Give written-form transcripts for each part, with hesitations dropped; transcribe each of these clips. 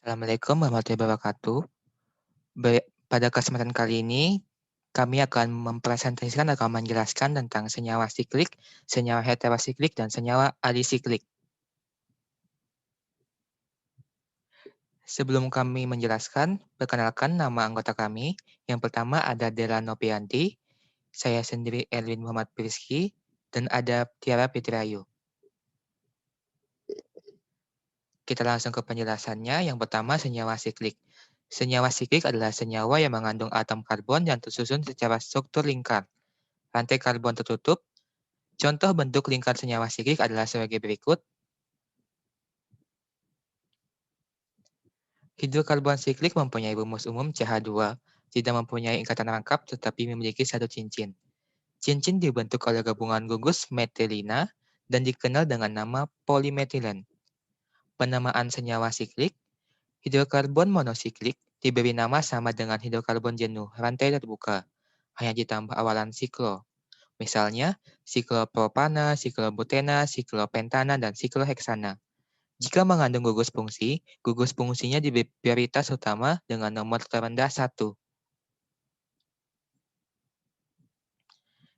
Assalamualaikum warahmatullahi wabarakatuh. Pada kesempatan kali ini, kami akan mempresentasikan atau menjelaskan tentang senyawa siklik, senyawa heterosiklik, dan senyawa alisiklik. Sebelum kami menjelaskan, perkenalkan nama anggota kami. Yang pertama ada Dela Nopianti, saya sendiri Erwin Muhammad Priski, dan ada Tiara Fitriayu. Kita langsung ke penjelasannya. Yang pertama, senyawa siklik. Senyawa siklik adalah senyawa yang mengandung atom karbon yang tersusun secara struktur lingkar. Rantai karbon tertutup. Contoh bentuk lingkar senyawa siklik adalah sebagai berikut. Hidrokarbon siklik mempunyai rumus umum CH2, tidak mempunyai ikatan rangkap tetapi memiliki satu cincin. Cincin dibentuk oleh gabungan gugus metilina dan dikenal dengan nama polimetilen. Penamaan senyawa siklik, hidrokarbon monosiklik diberi nama sama dengan hidrokarbon jenuh rantai terbuka, hanya ditambah awalan siklo. Misalnya, siklopropana, siklobutena, siklopentana, dan sikloheksana. Jika mengandung gugus fungsinya diberi prioritas utama dengan nomor terendah 1.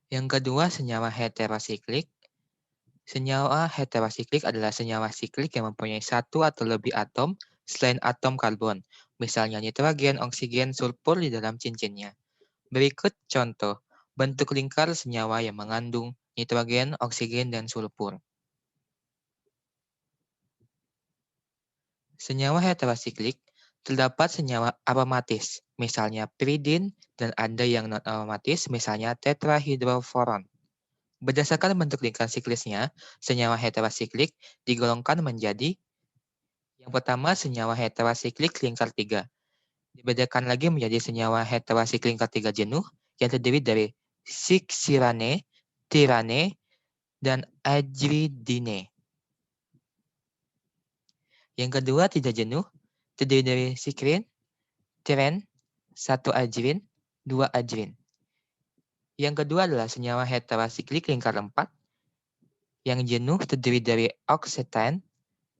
Yang kedua, senyawa heterosiklik. Senyawa heterosiklik adalah senyawa siklik yang mempunyai satu atau lebih atom selain atom karbon, misalnya nitrogen, oksigen, sulfur di dalam cincinnya. Berikut contoh bentuk lingkar senyawa yang mengandung nitrogen, oksigen, dan sulfur. Senyawa heterosiklik terdapat senyawa aromatis, misalnya piridin, dan ada yang non-aromatis, misalnya tetrahidrofuran. Berdasarkan bentuk lingkar siklisnya, senyawa heterosiklik digolongkan menjadi yang pertama senyawa heterosiklik lingkar 3. Dibedakan lagi menjadi senyawa heterosiklik lingkar 3 jenuh yang terdiri dari siksirane, tirane, dan ajridine. Yang kedua tidak jenuh, terdiri dari sikrin, tiren, 1 ajrin, 2 ajrin. Yang kedua adalah senyawa heterosiklik lingkar 4. Yang jenuh terdiri dari oksetan,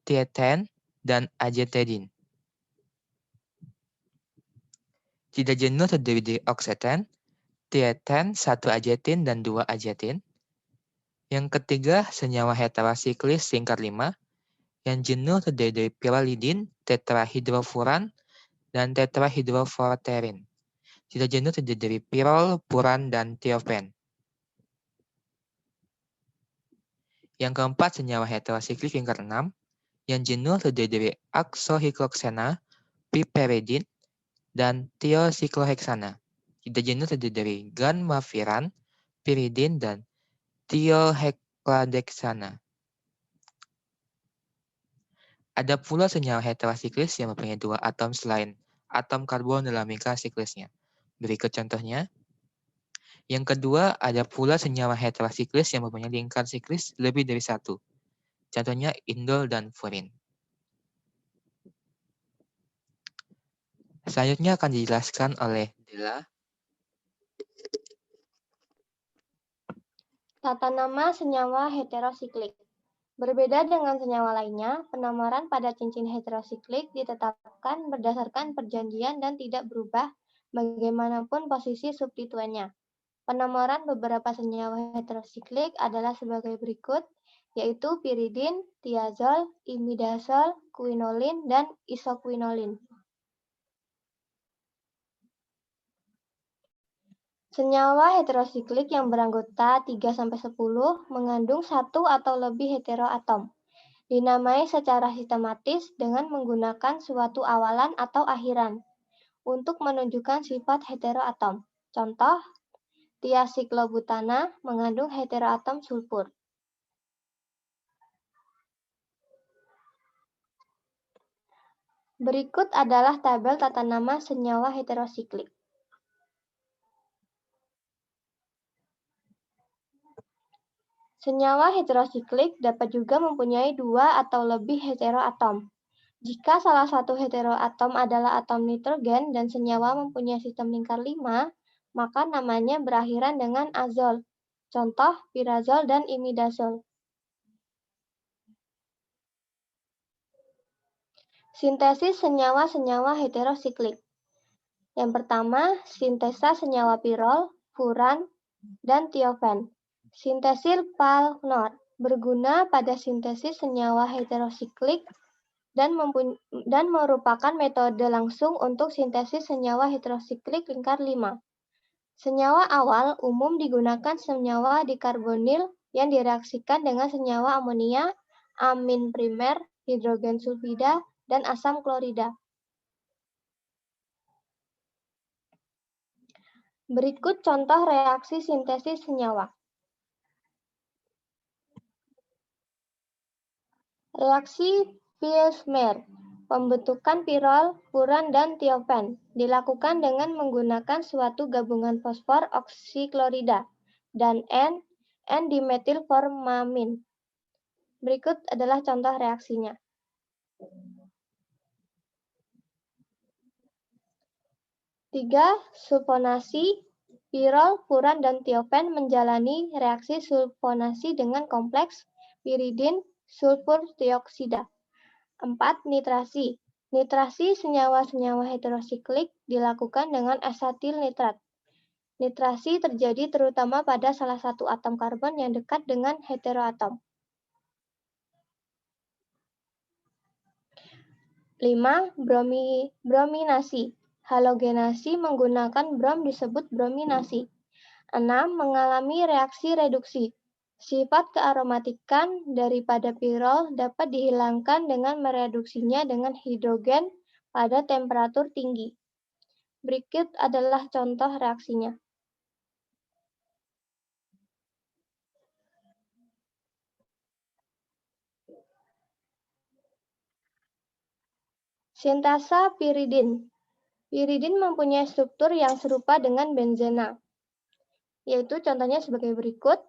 tieten, dan ajetedin. Tidak jenuh terdiri dari oksetan, tieten, 1 ajetin, dan 2 ajetin. Yang ketiga, senyawa heterosiklis lingkar 5. Yang jenuh terdiri dari piralidin, tetrahidrofuran, dan tetrahidroforterin. Tidak jenuh terdiri dari pirol, puran, dan tiofen. Yang keempat, senyawa heterosiklik lingkar 6. Yang jenuh terdiri dari aksohikloksena, piperidin, dan tiosikloheksana. Tidak jenuh terdiri dari ganmafiran, piridin, dan tiohekladeksana. Ada pula senyawa heterosiklis yang mempunyai 2 atom selain atom karbon dalam lingkar siklisnya. Berikut contohnya. Yang kedua, ada pula senyawa heterosiklis yang mempunyai lingkar siklis lebih dari 1. Contohnya indol dan furin. Selanjutnya akan dijelaskan oleh Dela. Tata nama senyawa heterosiklik. Berbeda dengan senyawa lainnya, penamaran pada cincin heterosiklik ditetapkan berdasarkan perjanjian dan tidak berubah bagaimanapun posisi substituennya. Penamaran beberapa senyawa heterosiklik adalah sebagai berikut, yaitu piridin, tiazol, imidazol, quinolin, dan isoquinolin. Senyawa heterosiklik yang beranggota 3-10 mengandung satu atau lebih heteroatom. Dinamai secara sistematis dengan menggunakan suatu awalan atau akhiran untuk menunjukkan sifat heteroatom. Contoh, tiasiklobutana mengandung heteroatom sulfur. Berikut adalah tabel tata nama senyawa heterosiklik. Senyawa heterosiklik dapat juga mempunyai 2 atau lebih heteroatom. Jika salah satu heteroatom adalah atom nitrogen dan senyawa mempunyai sistem lingkar 5, maka namanya berakhiran dengan azol. Contoh, pirazol dan imidazol. Sintesis senyawa-senyawa heterosiklik. Yang pertama, sintesa senyawa pirol, furan, dan tiofen. Sintesis Palnor berguna pada sintesis senyawa heterosiklik dan merupakan metode langsung untuk sintesis senyawa heterosiklik lingkar 5. Senyawa awal umum digunakan senyawa dikarbonil yang direaksikan dengan senyawa amonia, amin primer, hidrogen sulfida, dan asam klorida. Berikut contoh reaksi sintesis senyawa. Reaksi Pillsbury, pembentukan pirol, furan, dan tiofen, dilakukan dengan menggunakan suatu gabungan fosfor oksiklorida dan N-dimetilformamin. Berikut adalah contoh reaksinya. Tiga, sulfonasi, pirol, furan, dan tiofen menjalani reaksi sulfonasi dengan kompleks piridin sulfur dioksida. 4. Nitrasi. Nitrasi senyawa-senyawa heterosiklik dilakukan dengan asetil nitrat. Nitrasi terjadi terutama pada salah satu atom karbon yang dekat dengan heteroatom. 5. Brominasi. Halogenasi menggunakan brom disebut brominasi. 6. Mengalami reaksi reduksi. Sifat kearomatikan daripada pirol dapat dihilangkan dengan mereduksinya dengan hidrogen pada temperatur tinggi. Berikut adalah contoh reaksinya. Sintasa piridin. Piridin mempunyai struktur yang serupa dengan benzena, yaitu contohnya sebagai berikut.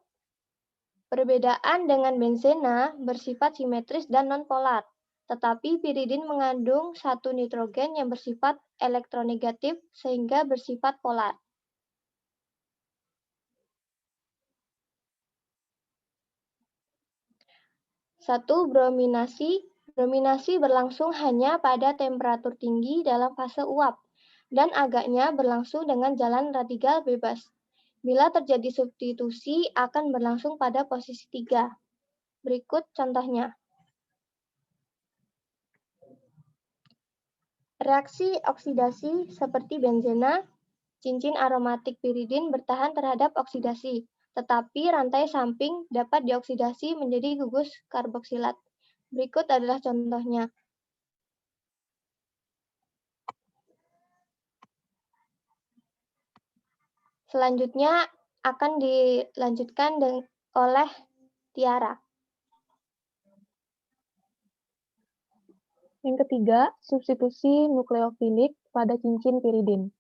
Perbedaan dengan benzena bersifat simetris dan nonpolar, tetapi piridin mengandung satu nitrogen yang bersifat elektronegatif sehingga bersifat polar. 1. Brominasi. Brominasi berlangsung hanya pada temperatur tinggi dalam fase uap, dan agaknya berlangsung dengan jalan radikal bebas. Bila terjadi substitusi, akan berlangsung pada posisi 3. Berikut contohnya. Reaksi oksidasi seperti benzena, cincin aromatik piridin bertahan terhadap oksidasi, tetapi rantai samping dapat dioksidasi menjadi gugus karboksilat. Berikut adalah contohnya. Selanjutnya akan dilanjutkan oleh Tiara. Yang ketiga, substitusi nukleofilik pada cincin piridin.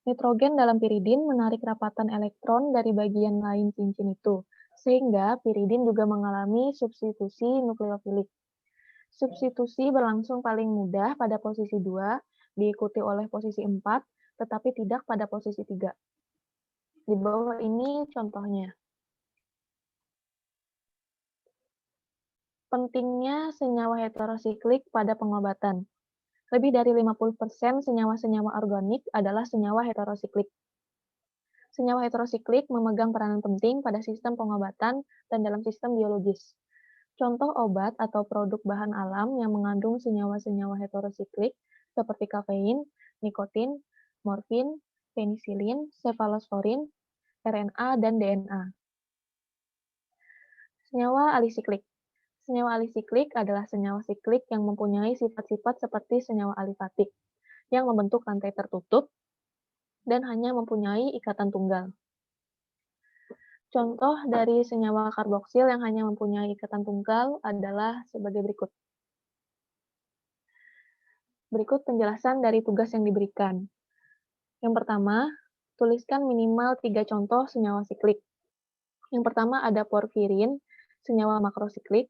Nitrogen dalam piridin menarik rapatan elektron dari bagian lain cincin itu, sehingga piridin juga mengalami substitusi nukleofilik. Substitusi berlangsung paling mudah pada posisi 2, diikuti oleh posisi 4, tetapi tidak pada posisi 3. Di bawah ini contohnya. Pentingnya senyawa heterosiklik pada pengobatan. Lebih dari 50% senyawa-senyawa organik adalah senyawa heterosiklik. Senyawa heterosiklik memegang peranan penting pada sistem pengobatan dan dalam sistem biologis. Contoh obat atau produk bahan alam yang mengandung senyawa-senyawa heterosiklik seperti kafein, nikotin, morfin, penisilin, sefalosporin, RNA, dan DNA. Senyawa alisiklik. Senyawa alisiklik adalah senyawa siklik yang mempunyai sifat-sifat seperti senyawa alifatik, yang membentuk rantai tertutup dan hanya mempunyai ikatan tunggal. Contoh dari senyawa karboksil yang hanya mempunyai ikatan tunggal adalah sebagai berikut. Berikut penjelasan dari tugas yang diberikan. Yang pertama, tuliskan minimal 3 contoh senyawa siklik. Yang pertama ada porfirin, senyawa makrosiklik.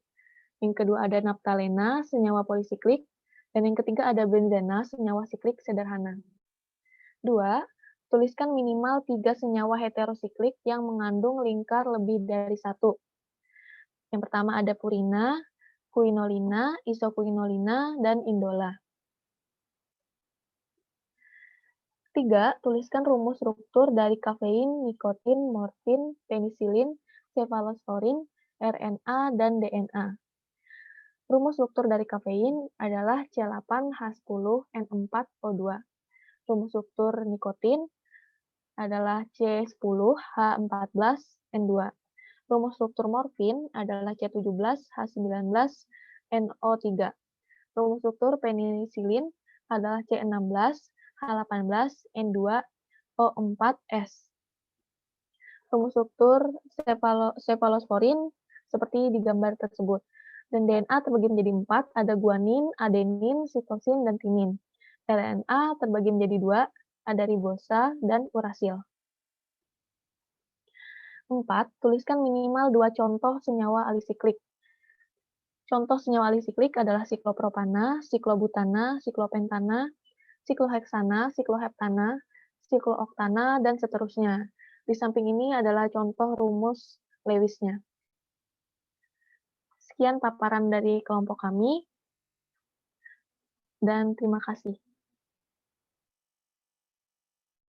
Yang kedua ada naptalena, senyawa polisiklik. Dan yang ketiga ada benzena, senyawa siklik sederhana. 2. Tuliskan minimal 3 senyawa heterosiklik yang mengandung lingkar lebih dari 1. Yang pertama ada purina, quinolina, isoquinolina, dan indola. 3. Tuliskan rumus struktur dari kafein, nikotin, morfin, penisilin, cefalosporin, RNA, dan DNA. Rumus struktur dari kafein adalah C8H10N4O2. Rumus struktur nikotin adalah C10H14N2. Rumus struktur morfin adalah C17H19NO3. Rumus struktur penisilin adalah C16H18N2O4S. Rumus struktur cefalosporin seperti di gambar tersebut. Dan DNA terbagi menjadi 4, ada guanin, adenin, sitosin, dan timin. RNA terbagi menjadi 2, ada ribosa dan urasil. 4. Tuliskan minimal 2 contoh senyawa alisiklik. Contoh senyawa alisiklik adalah siklopropana, siklobutana, siklopentana, sikloheksana, sikloheptana, siklooktana, dan seterusnya. Di samping ini adalah contoh rumus Lewis-nya. Sekian paparan dari kelompok kami, dan terima kasih.